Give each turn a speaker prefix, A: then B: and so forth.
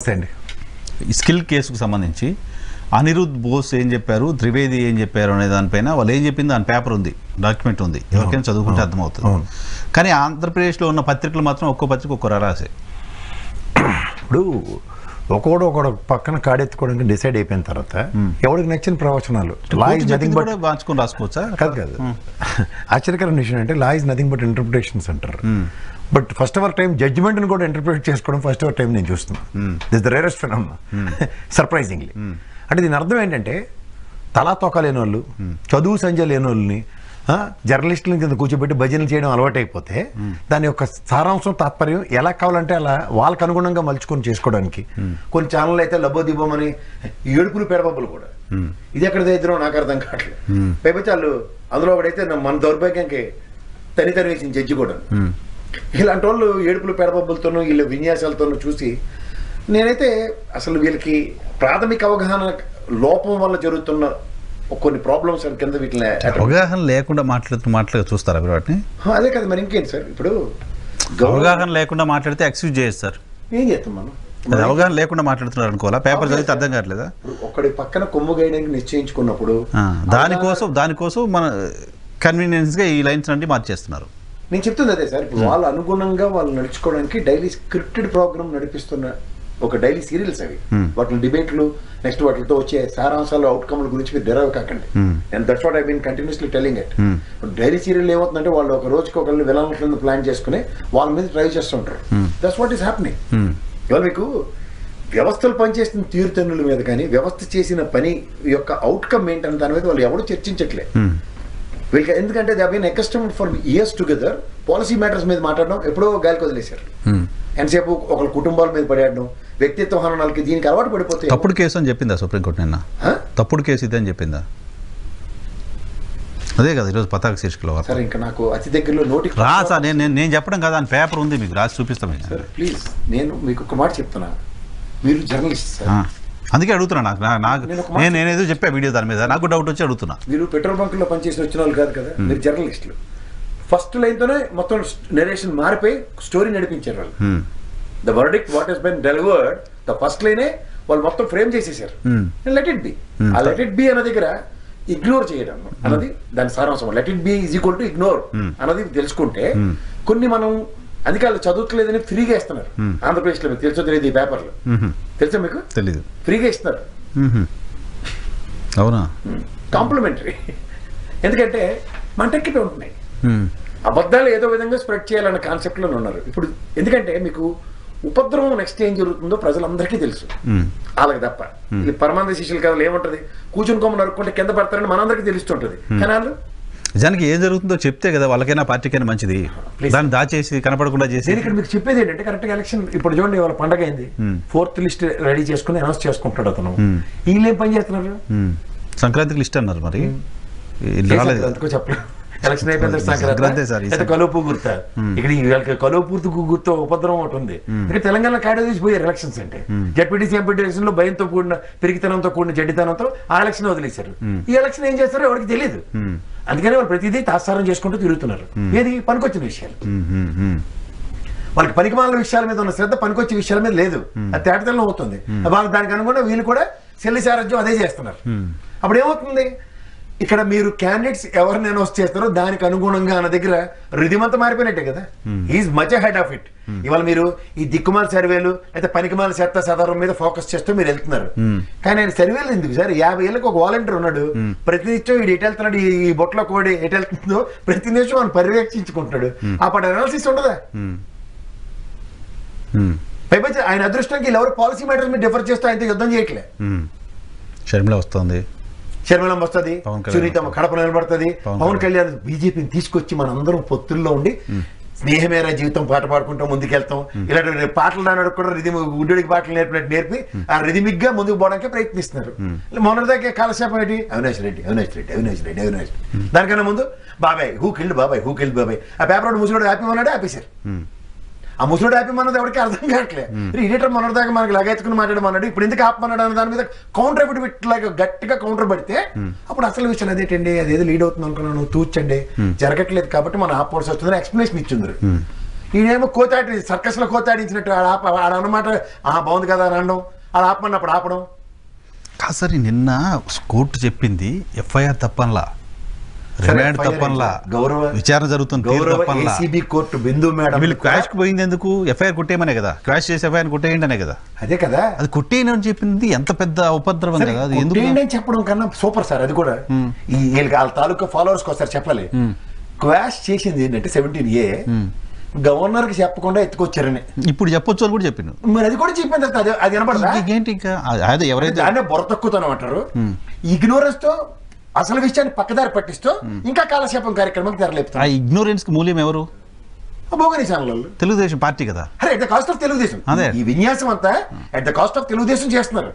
A: నమస్తే అండి.
B: స్కిల్ కేసుకు సంబంధించి అనిరుద్ బోస్ ఏం చెప్పారు, త్రివేది ఏం చెప్పారు అనే దానిపైన వాళ్ళు ఏం చెప్పింది దాని పేపర్ ఉంది, డాక్యుమెంట్ ఉంది, ఎవరికైనా చదువుకుంటే అర్థమవుతుంది. కానీ ఆంధ్రప్రదేశ్లో ఉన్న పత్రికలు మాత్రం ఒక్కో పత్రిక ఒక్కో రాసే.
A: ఇప్పుడు ఒకడు పక్కన కాడెత్తుకోవడానికి డిసైడ్ అయిపోయిన తర్వాత ఎవరికి నచ్చిన ప్రవచనాలు
B: మార్చుకొని రాసుకోవచ్చా?
A: కాదు. ఆశ్చర్యకరమైన విషయం అంటే law is nothing but interpretations అంటారు. బట్ ఫస్ట్ అవర్ టైం జడ్జిమెంట్ని కూడా ఇంటర్ప్రిటేట్ చేసుకోవడం ఫస్ట్ అవర్ టైం నేను చూస్తున్నాను. This the rarest phenomena surprisingly. అంటే దీని అర్థం ఏంటంటే తలా తోక లేని వాళ్ళు, చదువు సంజ లేని వాళ్ళని జర్నలిస్టుల కింద కూర్చోబెట్టి భజనలు చేయడం అలవాటైపోతే దాని యొక్క సారాంశం తాత్పర్యం ఎలా కావాలంటే అలా వాళ్ళకు అనుగుణంగా మలుచుకొని చేసుకోవడానికి కొన్ని ఛానళ్ళు అయితే లబ్బోదిబ్బమని ఏడుపులు పెడపబ్బులు కూడా ఇది ఎక్కడ దరిద్రం నాకు అర్థం కావట్లేదు. పైపచ్చి వాళ్ళు అందులో ఒకడైతే మన దౌర్భాగ్యానికి తనితని వేసిన జడ్జి కూడా ఇలాంటి వాళ్ళు ఏడుపులు పెడపబ్బులతోనూ వీళ్ళ విన్యాసాలతోనూ చూసి నేనైతే అసలు వీళ్ళకి ప్రాథమిక అవగాహన లోపం వల్ల జరుగుతున్న కొన్ని ప్రాబ్లమ్స్ కింద వీటిని
B: అవగాహన లేకుండా మాట్లాడుతూ చూస్తారా మీరు వాటిని?
A: అదే కదా మరి ఇంకేంటి సార్. ఇప్పుడు
B: అవగాహన లేకుండా మాట్లాడితే ఎక్స్క్యూజ్ చేయొచ్చు సార్.
A: ఏం చేస్తాం మనం?
B: అది అవగాహన లేకుండా మాట్లాడుతున్నారు అనుకోవాలా? పేపర్ చదివితే అర్థం కావట్లేదా?
A: ఒకటి పక్కన కొమ్ము గేయడానికి నిశ్చయించుకున్నప్పుడు
B: దానికోసం మన కన్వీనియన్స్ గా ఈ లైన్స్ అన్ని మార్చేస్తున్నారు.
A: నేను చెప్తుంది అదే సార్. ఇప్పుడు వాళ్ళ అనుగుణంగా వాళ్ళు నడుచుకోవడానికి డైలీ స్క్రిప్టెడ్ ప్రోగ్రామ్ నడిపిస్తున్న ఒక డైలీ సీరియల్స్ అవి. వాటి డిబేట్లు నెక్స్ట్ వాటితో వచ్చే సారాంశాలు అవుట్కమ్ల గురించి మీరు డెరైవ్ కాకండి. And that's what I been continuously telling it. Daily serial ఏమవుతుందంటే వాళ్ళు ఒక రోజుకి ఒకరిని విలన్ కింద ప్లాన్ చేసుకుని వాళ్ళ మీద ట్రై చేస్తుంటారు. That's what is happening. ఇవాళ మీకు వ్యవస్థలు పనిచేసిన తీరుతెన్నుల మీద కానీ వ్యవస్థ చేసిన పని యొక్క అవుట్కమ్ ఏంటని దాని మీద వాళ్ళు ఎవరు చర్చించట్లే. వీళ్ళకి ఎందుకంటే they been accustomed for years together policy matters మీద మాట్లాడడం ఎప్పుడో గాలికి వదిలేశారు. ఎంతసేపు ఒకళ్ళ కుటుంబాల మీద పడేయడం, వ్యక్తిత్వ హననాలకి దీనికి అలవాటు పడిపోతే.
B: తప్పుడు కేసు అని చెప్పిందా సుప్రీంకోర్టు నిన్న? తప్పుడు కేసు ఇదే అని చెప్పిందా? అదే కదా ఈరోజు పతాక శీర్షికలో.
A: సార్ ఇంకా నాకు అతి దగ్గరలో నోటికి
B: రాసా నేను చెప్పడం కదా అని పేపర్ ఉంది, మీకు రాసి చూపిస్తాం.
A: సార్ ప్లీజ్ నేను మీకు ఒక మాట చెప్తున్నా, మీరు జర్నలిస్ట్ సార్,
B: అందుకే అడుగుతున్నా. నాకు నేనేదో చెప్పా వీడియో దాని మీద, నాకు డౌట్ వచ్చి అడుగుతున్నా.
A: మీరు పెట్రోల్ బంకుల్లో పనిచేసి వచ్చిన వాళ్ళు కాదు కదా, మీరు జర్నలిస్టులు. ఫస్ట్ లైన్తోనే మొత్తం నెరేషన్ మారిపోయి స్టోరీ నడిపించారు వాళ్ళు. The verdict what has been delivered the first లైనే వాళ్ళు మొత్తం ఫ్రేమ్ చేసేసారు. Let it be. Ah let it be అన్న దగ్గర ఇగ్నోర్ చేయడం అన్నది దాని సారాంశం. Let it be is equal to ignore అన్నది తెలుసుకుంటే కొన్ని మనం అందుకే వాళ్ళు చదువుతలేదని ఫ్రీగా ఇస్తున్నారు. ఆంధ్రప్రదేశ్ లో మీకు తెలుసో తెలియదు, ఈ పేపర్లు తెలుసా మీకు?
B: తెలీదు.
A: ఫ్రీగా ఇస్తున్నారు.
B: అవునా?
A: కాంప్లిమెంటరీ. ఎందుకంటే మంటెక్కిపోయి ఉంటున్నాయి. అబద్ధాలు ఏదో విధంగా స్ప్రెడ్ చేయాలన్న కాన్సెప్ట్ లో ఉన్నారు ఇప్పుడు. ఎందుకంటే మీకు ఉపద్రవం నెక్స్ట్ ఏం జరుగుతుందో ప్రజలందరికీ తెలుసు, వాళ్ళకి తప్ప. ఈ పరమానంద శిష్యుల కథలు ఏముంటది, కూర్చుని కొమ్మ నరుక్కుంటే కింద పడతారని మనందరికీ తెలుస్తుంటది. కానీ వాళ్ళు
B: నిజానికి ఏం జరుగుతుందో చెప్తే కదా వాళ్ళకైనా పార్టీకైనా మంచిది. దాన్ని దాచేసి కనపడకుండా చేసి.
A: ఇక్కడ మీకు చెప్పేది ఏంటంటే కరెక్ట్గా ఎలక్షన్ ఇప్పుడు చూడండి, వాళ్ళ పండగ అయింది, 4th లిస్ట్ రెడీ చేసుకుని అనౌన్స్ చేసుకుంటాడు అతను. వీళ్ళు ఏం పని చేస్తున్నారు?
B: సంక్రాంతికి లిస్ట్ అన్నారు, మరి
A: ఎందుకో చెప్పలేదు. ఎలక్షన్ అయిపోయింది సంక్రాంతి కలుపు గుర్తా. ఇక్కడ వీళ్ళకి కలుపు పూర్తి గుర్తు ఉపద్రవం ఒకటి ఉంది. ఇక్కడ తెలంగాణ కాడ తీసిపోయారు ఎలక్షన్స్ అంటే. జడ్పీటీసీ ఎంపీటీ ఎలక్షన్ లో భయంతో కూడిన పెరిగితనంతో కూడిన జడ్డితనంతో ఆ ఎలక్షన్ వదిలేశారు. ఈ ఎలక్షన్ ఏం చేస్తారో ఎవరికి తెలియదు. అందుకని వాళ్ళు ప్రతిదీ తాత్సారం చేసుకుంటూ తిరుగుతున్నారు. ఏది పనికొచ్చిన విషయాలు, వాళ్ళకి పనికిమాలిన విషయాల మీద ఉన్న శ్రద్ధ పనికొచ్చే విషయాల మీద లేదు. అది తేటతెల్లం అవుతుంది. వాళ్ళు దానికి అనుగుణంగా వీళ్ళు కూడా శల్య సారథ్యం అదే చేస్తున్నారు. అప్పుడు ఏమవుతుంది, ఇక్కడ మీరు క్యాండిడేట్స్ ఎవరిని అనౌన్స్ చేస్తారో దానికి అనుగుణంగా అన్న దగ్గర రిధిమంతా మారిపోయినట్టే కదా. Is much head of it. ఇవాళ మీరు ఈ దిక్కుమాల సర్వేలు అయితే పనికిమాల శాత సాధారణ మీద ఫోకస్ చేస్తూ మీరు వెళ్తున్నారు. కానీ ఆయన సర్వేలు ఎందుకు సార్? 50 ఏళ్ళకి ఒక వాలంటీర్ ఉన్నాడు, ప్రతినిత్యం వీడు ఎటు వెళ్తున్నాడు, ఈ బొట్లో కోడి ఎటు వెళ్తుందో ప్రతి నిమిషం ఆయన పర్యవేక్షించుకుంటాడు. అప్పుడు అనాలిసిస్ ఉండదా? పైపచ్చి ఆయన అదృష్టానికి వీళ్ళు ఎవరు పాలసీ మ్యాటర్స్ మీద డిఫర్ చేస్తూ ఆయనతో యుద్ధం చేయట్లే.
B: షర్మిల వస్తుంది,
A: శర్మలం వస్తుంది, సునీతమ్మ కడప నిలబడుతుంది, పవన్ కళ్యాణ్ బీజేపీని తీసుకొచ్చి మనందరం పొత్తుల్లో ఉండి స్నేహమేరా జీవితం పాట పాడుకుంటాం ముందుకెళ్తాం. ఇలాంటి పాటలు రానడు కూడా గుడ్డుడికి పాటలు నేర్పినట్టు నేర్పి ఆ రిథమిక్ గా ముందుకు పోవడానికి ప్రయత్నిస్తున్నారు. మొన్నటిదాకా కాలక్షేపం ఏంటి, అవినాష్ రెడ్డి అవినాష్ రెడ్డి అవినాష్ రెడ్డి అవినాష్ రెడ్డి. దానికన్నా ముందు బాబాయ్ హూ కిల్డ్ బాబాయ్ హూ కిల్డ్ బాబాయ్. ఆ పేపర్ ముసలోడు హ్యాపీ అన్నాడు, ఆపేశారు. ఆ ముసలుడు హ్యాపీ అన్నది ఎవరికి అర్థం కావట్లేదు. ఎడిటర్ మొన్నటిదాకా మనకి లగెత్తుకుని మాట్లాడమన్నాడు, ఇప్పుడు ఎందుకు ఆపమన్నాడు అన్న దాని మీద కౌంటర్ ఎఫిడవిట్ లాగా గట్టిగా కౌంటర్ పడితే అప్పుడు అసలు విషయాలు అదేటండి, అదేదో లీడ్ అవుతుంది అనుకున్నాను, తూచండి జరగట్లేదు కాబట్టి మనం ఆపవలసి వస్తుందని ఎక్స్ప్లెనేషన్ ఇచ్చింది. ఈయనేమో కోతాడి సర్కస్లో కోతాడించినట్టు ఆడన్నమాట బాగుంది కదా అని అనడం, ఆడ ఆపమన్నప్పుడు ఆపడం.
B: కాదు సార్, నిన్న కోర్టు చెప్పింది ఎఫ్ఐఆర్ తప్పనలా, రిమాండ్ తప్పనలా, విచారణ జరుగుతుంది
A: కోర్టు బిందు మేడం
B: వీళ్ళు క్వాష్ పోయింది ఎందుకు? ఎఫ్ఐఆర్ కొట్టేయమనే కదా, క్వాష్ చేసి ఎఫ్ఐఆర్ కొట్టేయండి అనే కదా.
A: అదే కదా,
B: అది కొట్టేయని అని చెప్పింది ఎంత పెద్ద ఉపద్రవం కదా. అది ఎందుకు
A: చెప్పడం కన్నా సూపర్ సార్. అది కూడా వీళ్ళకి వాళ్ళ తాలూకా ఫాలోవర్స్ వస్తారు చెప్పాలి. క్వాష్ చేసింది ఏంటంటే 17A గవర్నర్ కి చెప్పకుండా ఎత్తుకొచ్చారని
B: ఇప్పుడు చెప్పొచ్చు అని కూడా చెప్పింది.
A: మరి అది కూడా చెప్పింది, అది వినపడదా
B: ఏంటి? ఇంకా అదే ఎవరైతే
A: దాన్నే బొర తక్కువతనం అంటారు. ఇగ్నోరెన్స్ తో అసలు విషయాన్ని పక్కదారి పట్టిస్తూ ఇంకా కాలక్షేపం కార్యక్రమం తెరలేపుతారు.
B: ఆ ఇగ్నోరెన్స్ కి మూల్యం ఎవరు?
A: భోగని ఛానల్
B: తెలుగుదేశం పార్టీ కదా.
A: అరే at the cost of Telugu Desam. ఈ విన్యాసం అంతా at the cost of Telugu Desam చేస్తున్నారు.